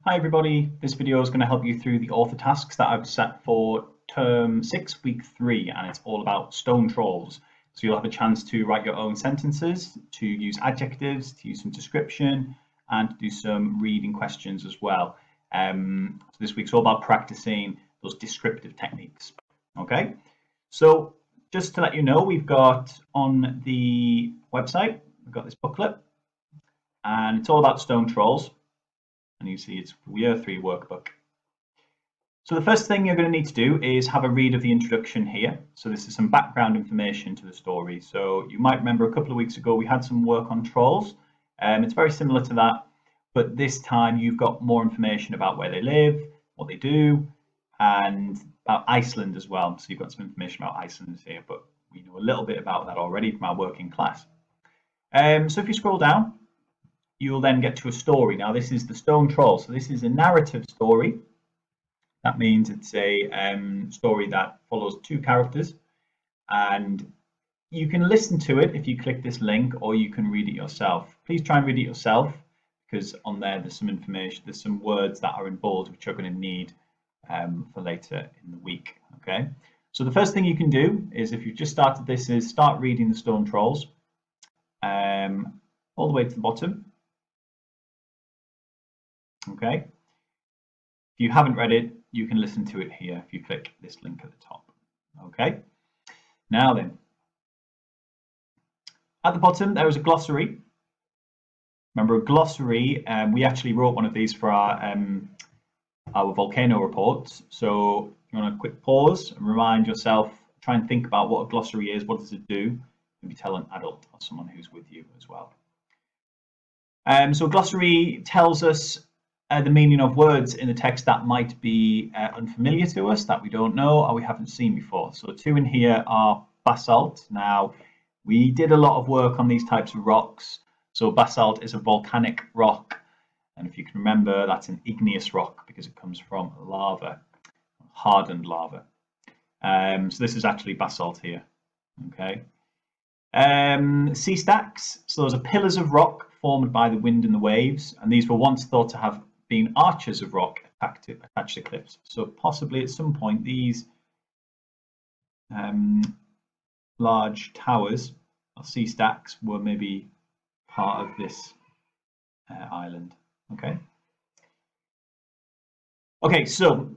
Hi everybody, this video is going to help you through the author tasks that I've set for term 6 week 3, and it's all about stone trolls. So you'll have a chance to write your own sentences, to use adjectives, to use some description, and to do some reading questions as well. So this week's all about practicing those descriptive techniques. Okay, so just to let you know, we've got on the website, we've got this booklet, and it's all about stone trolls. And you see it's Year 3 workbook. So the first thing you're going to need to do is have a read of the introduction here. So this is some background information to the story. So you might remember a couple of weeks ago we had some work on trolls. It's very similar to that, but this time you've got more information about where they live, what they do, and about Iceland as well. So you've got some information about Iceland here, but we know a little bit about that already from our work in class. So if you scroll down, you'll then get to a story. Now this is the Stone Troll, so this is a narrative story. That means it's a story that follows 2 characters, and you can listen to it if you click this link, or you can read it yourself. Please try and read it yourself, because on there's some information, there's some words that are in bold which you're going to need for later in the week. Okay, so the first thing you can do is, if you've just started this, is start reading the Stone Trolls all the way to the bottom. Okay, if you haven't read it, you can listen to it here if you click this link at the top. Okay, now then, at the bottom there is a glossary. Remember, a glossary, we actually wrote one of these for our volcano reports. So you want to quick pause and remind yourself, try and think about what a glossary is, what does it do? Maybe tell an adult or someone who's with you as well. So a glossary tells us the meaning of words in the text that might be unfamiliar to us, that we don't know or we haven't seen before. So 2 in here are basalt. Now, we did a lot of work on these types of rocks. So basalt is a volcanic rock, and if you can remember, that's an igneous rock because it comes from lava, hardened lava. So this is actually basalt here. Okay. Sea stacks, so those are pillars of rock formed by the wind and the waves, and these were once thought to have been arches of rock attached to cliffs. So possibly at some point these large towers or sea stacks were maybe part of this island. Okay. Okay, so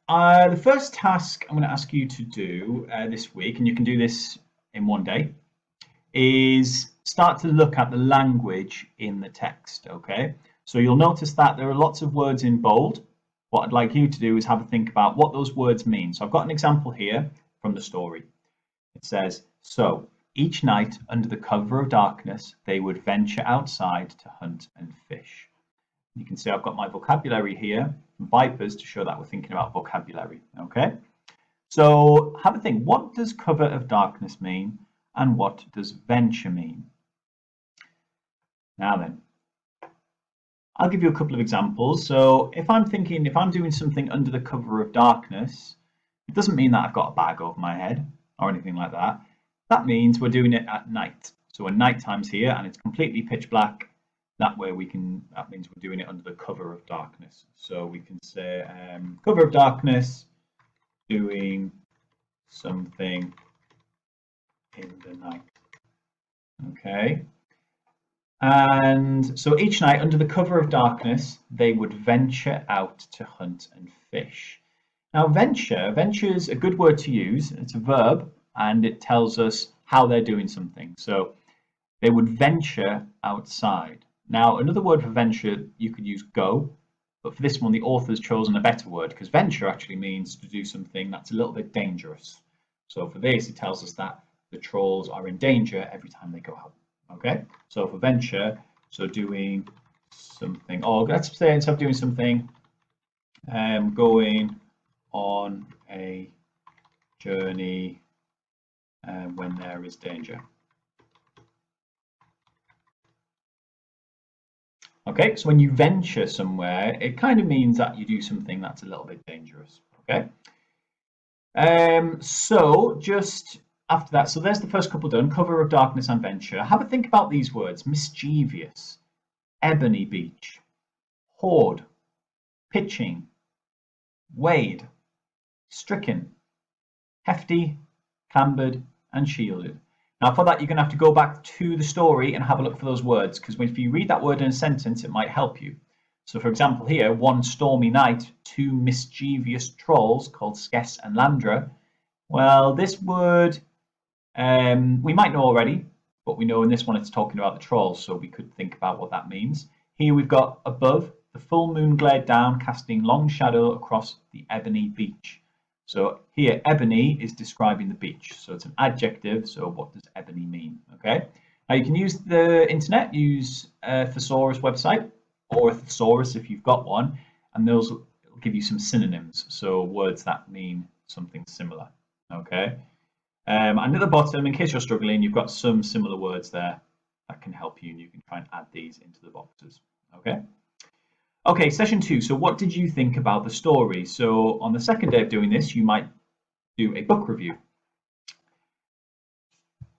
the first task I'm going to ask you to do this week, and you can do this in one day, is start to look at the language in the text. Okay, so you'll notice that there are lots of words in bold. What I'd like you to do is have a think about what those words mean. So I've got an example here from the story. It says, so each night under the cover of darkness they would venture outside to hunt and fish. You can see I've got my vocabulary here, vipers, to show that we're thinking about vocabulary. Okay, so have a think, what does cover of darkness mean and what does venture mean? Now then, I'll give you a couple of examples. So if I'm doing something under the cover of darkness, it doesn't mean that I've got a bag over my head or anything like that. That means we're doing it at night. So when night time's here and it's completely pitch black, that means we're doing it under the cover of darkness. So we can say cover of darkness, doing something in the night. Okay. And so each night under the cover of darkness they would venture out to hunt and fish. Now venture is a good word to use. It's a verb and it tells us how they're doing something. So they would venture outside. Now another word for venture, you could use go, but for this one the author's chosen a better word, because venture actually means to do something that's a little bit dangerous. So for this it tells us that the trolls are in danger every time they go out. Okay, so for venture, so doing something, or let's say instead of doing something, going on a journey when there is danger. Okay, so when you venture somewhere, it kind of means that you do something that's a little bit dangerous. Okay, so just after that, so there's the first couple done, cover of darkness and venture. Have a think about these words: mischievous, ebony beach, hoard, pitching, weighed, stricken, hefty, cambered, and shielded. Now for that, you're going to have to go back to the story and have a look for those words, because if you read that word in a sentence, it might help you. So for example here, one stormy night, two mischievous trolls called Skess and Landra. Well, this word we might know already, but we know in this one it's talking about the trolls, so we could think about what that means. Here we've got above, the full moon glared down, casting long shadow across the ebony beach. So here, ebony is describing the beach, so it's an adjective. So what does ebony mean? Okay. Now you can use the internet, use a thesaurus website or a thesaurus if you've got one, and those will give you some synonyms, so words that mean something similar. Okay. And at the bottom, in case you're struggling, you've got some similar words there that can help you, and you can try and add these into the boxes. Okay. Okay, session 2. So what did you think about the story? So on the second day of doing this, you might do a book review.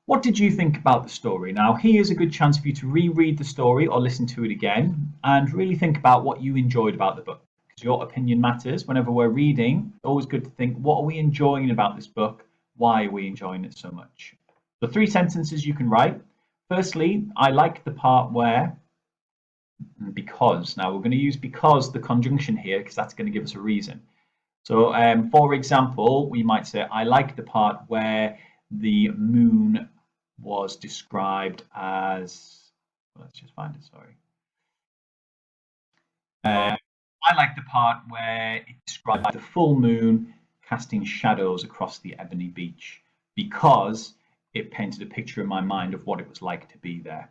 What did you think about the story? Now, here's a good chance for you to reread the story or listen to it again and really think about what you enjoyed about the book, because your opinion matters. Whenever we're reading, it's always good to think, what are we enjoying about this book? Why are we enjoying it so much? The 3 sentences you can write. Firstly, I like the part where, because. Now we're going to use because, the conjunction here, because that's going to give us a reason. So for example, we might say, I like the part where the moon was described as, well, let's just find it, sorry. I like the part where it described the full moon casting shadows across the ebony beach, because it painted a picture in my mind of what it was like to be there.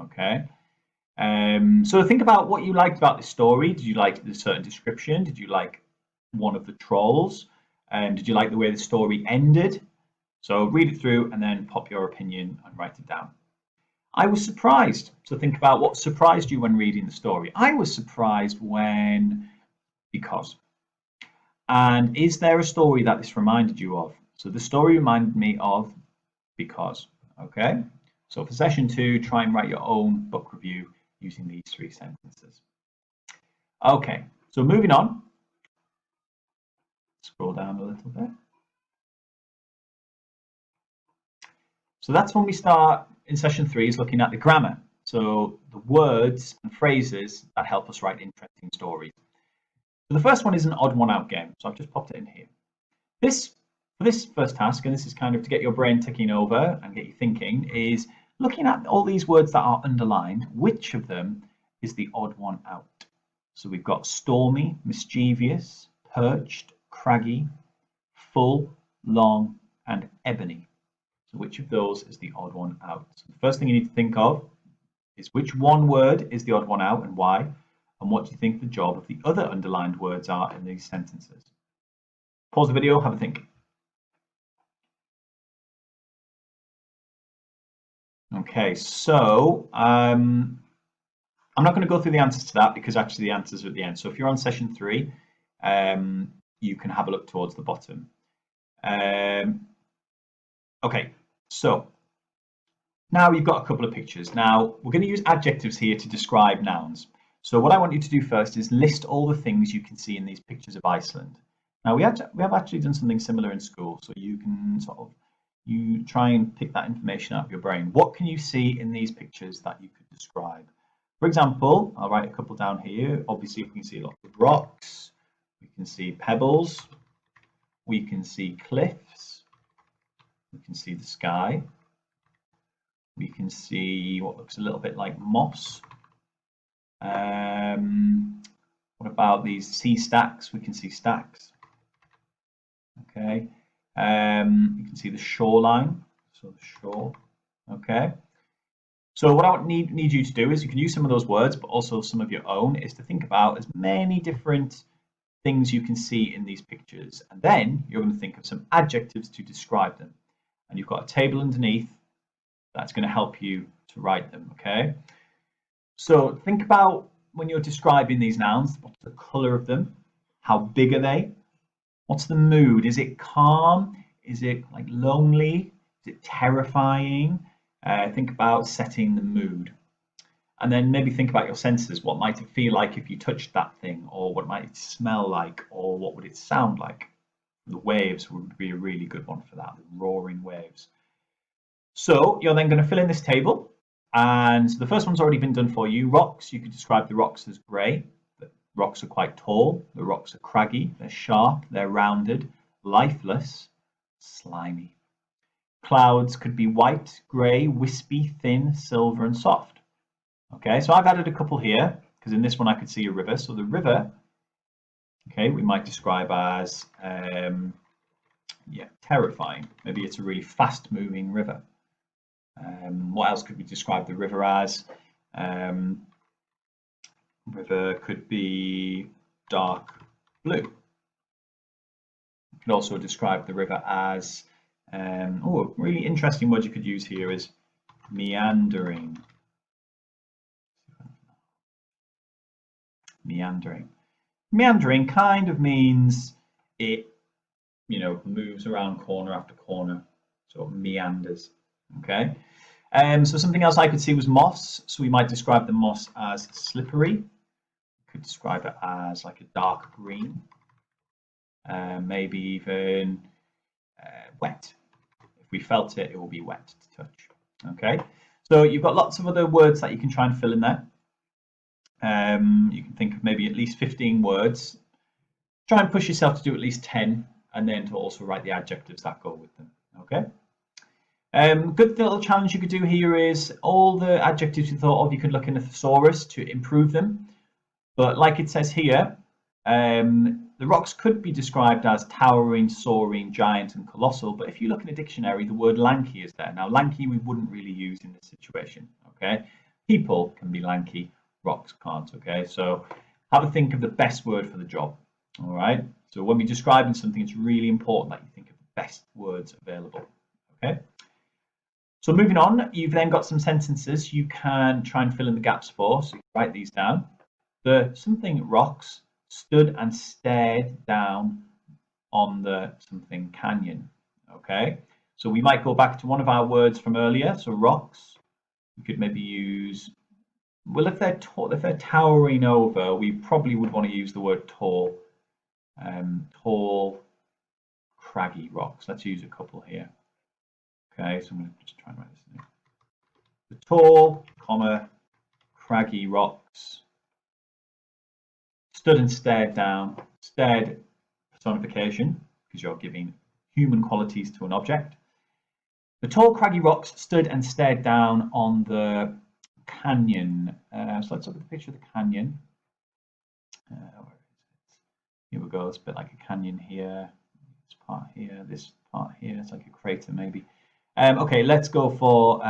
Okay. So think about what you liked about this story. Did you like the certain description? Did you like one of the trolls? Did you like the way the story ended? So read it through and then pop your opinion and write it down. I was surprised. So think about what surprised you when reading the story. I was surprised when, because. And is there a story that this reminded you of? So the story reminded me of because. Okay. So for session 2, try and write your own book review using these 3 sentences. Okay, so moving on. Scroll down a little bit. So that's when we start in session 3, is looking at the grammar. So the words and phrases that help us write interesting stories. So the first one is an odd one out game. So I've just popped it in here. For this first task, and this is kind of to get your brain ticking over and get you thinking, is looking at all these words that are underlined, which of them is the odd one out? So we've got stormy, mischievous, perched, craggy, full, long, and ebony. So which of those is the odd one out? So the first thing you need to think of is which one word is the odd one out and why, and what do you think the job of the other underlined words are in these sentences? Pause the video, have a think. Okay, so I'm not going to go through the answers to that, because actually the answers are at the end. So if you're on session 3, you can have a look towards the bottom. Okay, so now you've got a couple of pictures. Now we're going to use adjectives here to describe nouns. So what I want you to do first is list all the things you can see in these pictures of Iceland. Now we have actually done something similar in school, so you can you try and pick that information out of your brain. What can you see in these pictures that you could describe? For example, I'll write a couple down here. Obviously, we can see lots of rocks. We can see pebbles. We can see cliffs. We can see the sky. We can see what looks a little bit like moss. What about these sea stacks? We can see stacks. Okay. You can see the shoreline, so the shore. Okay. So what I need you to do is, you can use some of those words, but also some of your own, is to think about as many different things you can see in these pictures, and then you're going to think of some adjectives to describe them. And you've got a table underneath that's going to help you to write them. Okay. So think about when you're describing these nouns, what's the colour of them? How big are they? What's the mood? Is it calm? Is it like lonely? Is it terrifying? Think about setting the mood. And then maybe think about your senses. What might it feel like if you touched that thing, or what might it smell like, or what would it sound like? The waves would be a really good one for that, the roaring waves. So you're then going to fill in this table. And the first one's already been done for you. Rocks, you could describe the rocks as grey. The rocks are quite tall. The rocks are craggy. They're sharp. They're rounded. Lifeless. Slimy. Clouds could be white, grey, wispy, thin, silver, and soft. Okay, so I've added a couple here because in this one I could see a river. So the river, okay, we might describe as terrifying. Maybe it's a really fast-moving river. What else could we describe the river as? River could be dark blue. You could also describe the river as, a really interesting word you could use here is meandering. Meandering. Meandering kind of means it, moves around corner after corner, so it meanders. Okay. So something else I could see was moss. So we might describe the moss as slippery. We could describe it as like a dark green. Maybe even wet. If we felt it, it will be wet to touch. Okay. So you've got lots of other words that you can try and fill in there. You can think of maybe at least 15 words. Try and push yourself to do at least 10, and then to also write the adjectives that go with them. Okay. Good little challenge you could do here is all the adjectives you thought of, you could look in a thesaurus to improve them. But like it says here, the rocks could be described as towering, soaring, giant, and colossal. But if you look in a dictionary, the word lanky is there. Now, lanky we wouldn't really use in this situation. Okay. People can be lanky. Rocks can't. Okay, so have a think of the best word for the job. All right, so when we're describing something, it's really important that you think of the best words available. Okay, so moving on, you've then got some sentences you can try and fill in the gaps for. So you write these down. The something rocks stood and stared down on the something canyon. Okay, so we might go back to one of our words from earlier. So rocks, you could maybe use. Well, if they're towering over, we probably would want to use the word tall. Tall, craggy rocks. Let's use a couple here. Okay, so I'm going to just try and write this in. The tall, craggy rocks stood and stared down. Stared, personification, because you're giving human qualities to an object. The tall, craggy rocks stood and stared down on the canyon. So let's look at the picture of the canyon. Where is it? Here we go. It's a bit like a canyon here. This part here. This part here. It's like a crater maybe. Okay, let's go for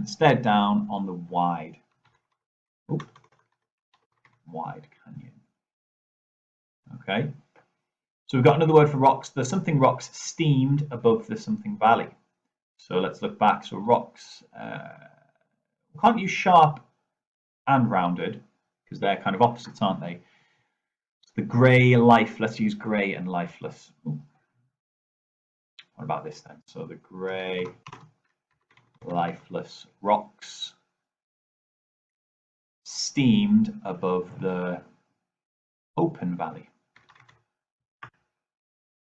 stared down on the wide canyon. Okay. So we've got another word for rocks. The something rocks steamed above the something valley. So let's look back. So rocks. We can't use sharp and rounded because they're kind of opposites, aren't they? The grey, life. Let's use grey and lifeless. Ooh. What about this then? So the grey, lifeless rocks steamed above the open valley.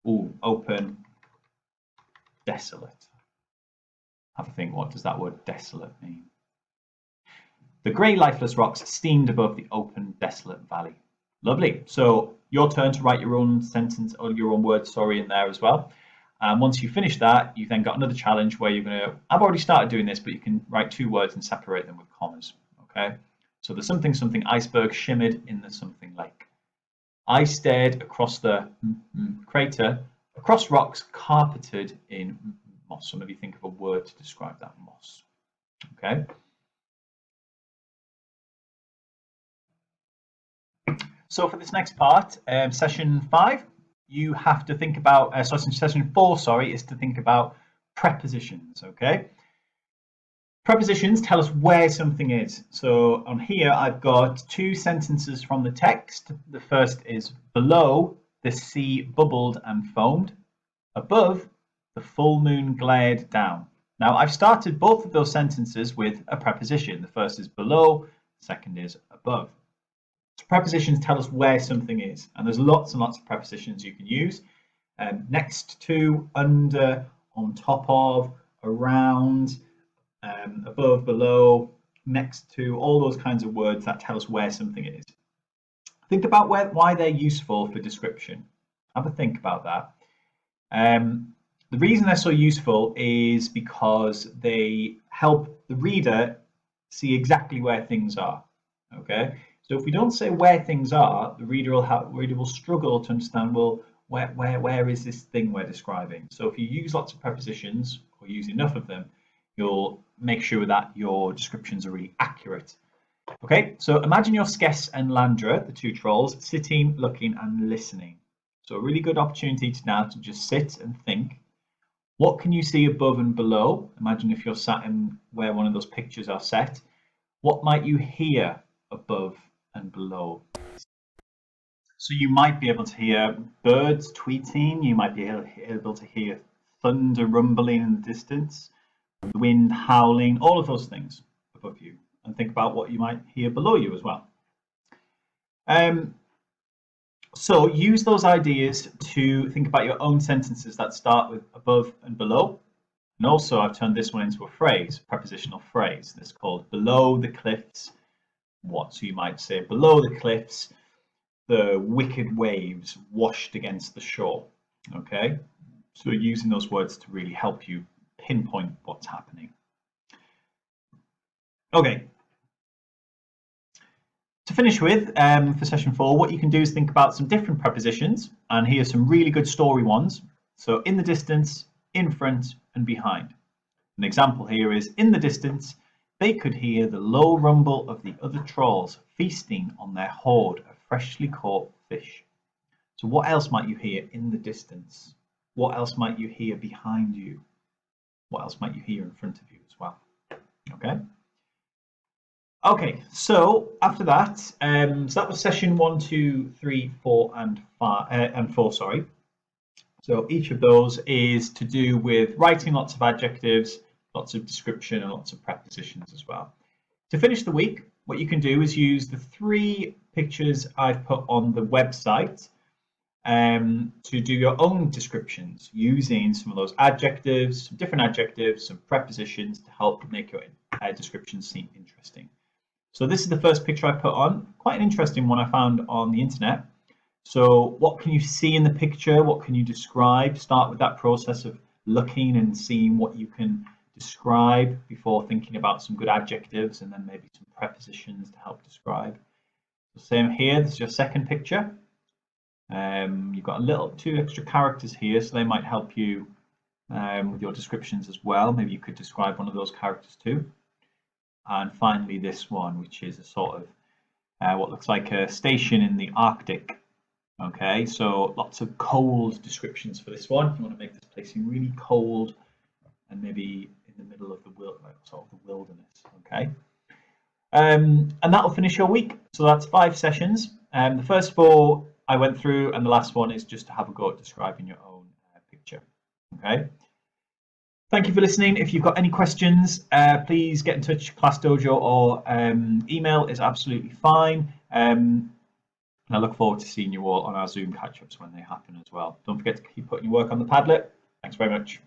Ooh, open, desolate. Have a think, what does that word desolate mean? The grey, lifeless rocks steamed above the open, desolate valley. Lovely. So your turn to write your own sentence or your own word, in there as well. And once you finish that, you've then got another challenge where you're going to, I've already started doing this, but you can write 2 words and separate them with commas. Okay. So the something iceberg shimmered in the something lake. I stared across the crater, across rocks carpeted in moss. So maybe think of a word to describe that moss. Okay. So for this next part, session 5, you have to think about, session 4, is to think about prepositions, okay? Prepositions tell us where something is. So on here, I've got 2 sentences from the text. The first is, below, the sea bubbled and foamed. Above, the full moon glared down. Now, I've started both of those sentences with a preposition. The first is below, second is above. So prepositions tell us where something is, and there's lots and lots of prepositions you can use. Next to, under, on top of, around, above, below, next to, all those kinds of words that tell us where something is. Think about why they're useful for description. Have a think about that. The reason they're so useful is because they help the reader see exactly where things are. Okay, so if we don't say where things are, the reader will struggle to understand, well, where is this thing we're describing? So if you use lots of prepositions, or use enough of them, you'll make sure that your descriptions are really accurate. Okay, so imagine you're Skess and Landra, the two trolls, sitting, looking and listening. So a really good opportunity now to just sit and think. What can you see above and below? Imagine if you're sat in where one of those pictures are set. What might you hear above and below? So you might be able to hear birds tweeting, you might be able to hear thunder rumbling in the distance, the wind howling, all of those things above you. And think about what you might hear below you as well. So use those ideas to think about your own sentences that start with above and below. And also I've turned this one into a phrase, prepositional phrase. This is called below the cliffs. What? So you might say below the cliffs, the wicked waves washed against the shore. Okay, so using those words to really help you pinpoint what's happening. Okay, to finish with, for session 4, what you can do is think about some different prepositions, and here are some really good story ones. So in the distance, in front and behind. An example here is, in the distance, they could hear the low rumble of the other trolls feasting on their hoard of freshly caught fish. So what else might you hear in the distance? What else might you hear behind you? What else might you hear in front of you as well? Okay, so after that, so that was session 1, 2, 3, 4, and 4. Sorry. So each of those is to do with writing lots of adjectives, lots of description, and lots of prepositions as well. To finish the week, what you can do is use the 3 pictures I've put on the website to do your own descriptions using some of those adjectives, some different adjectives, some prepositions to help make your descriptions seem interesting. So this is the first picture I put on, quite an interesting one I found on the internet. So what can you see in the picture? What can you describe? Start with that process of looking and seeing what you can describe before thinking about some good adjectives and then maybe some prepositions to help describe. So same here, this is your second picture. You've got a 2 extra characters here, so they might help you with your descriptions as well. Maybe you could describe one of those characters too. And finally this one, which is a sort of what looks like a station in the Arctic. Okay, so lots of cold descriptions for this one. You want to make this place seem really cold and maybe in the middle of the wilderness. Okay, and that will finish your week. So that's 5 sessions. The first 4 I went through, and the last one is just to have a go at describing your own picture. Okay. Thank you for listening. If you've got any questions, please get in touch. Class Dojo or email is absolutely fine. And I look forward to seeing you all on our Zoom catch-ups when they happen as well. Don't forget to keep putting your work on the Padlet. Thanks very much.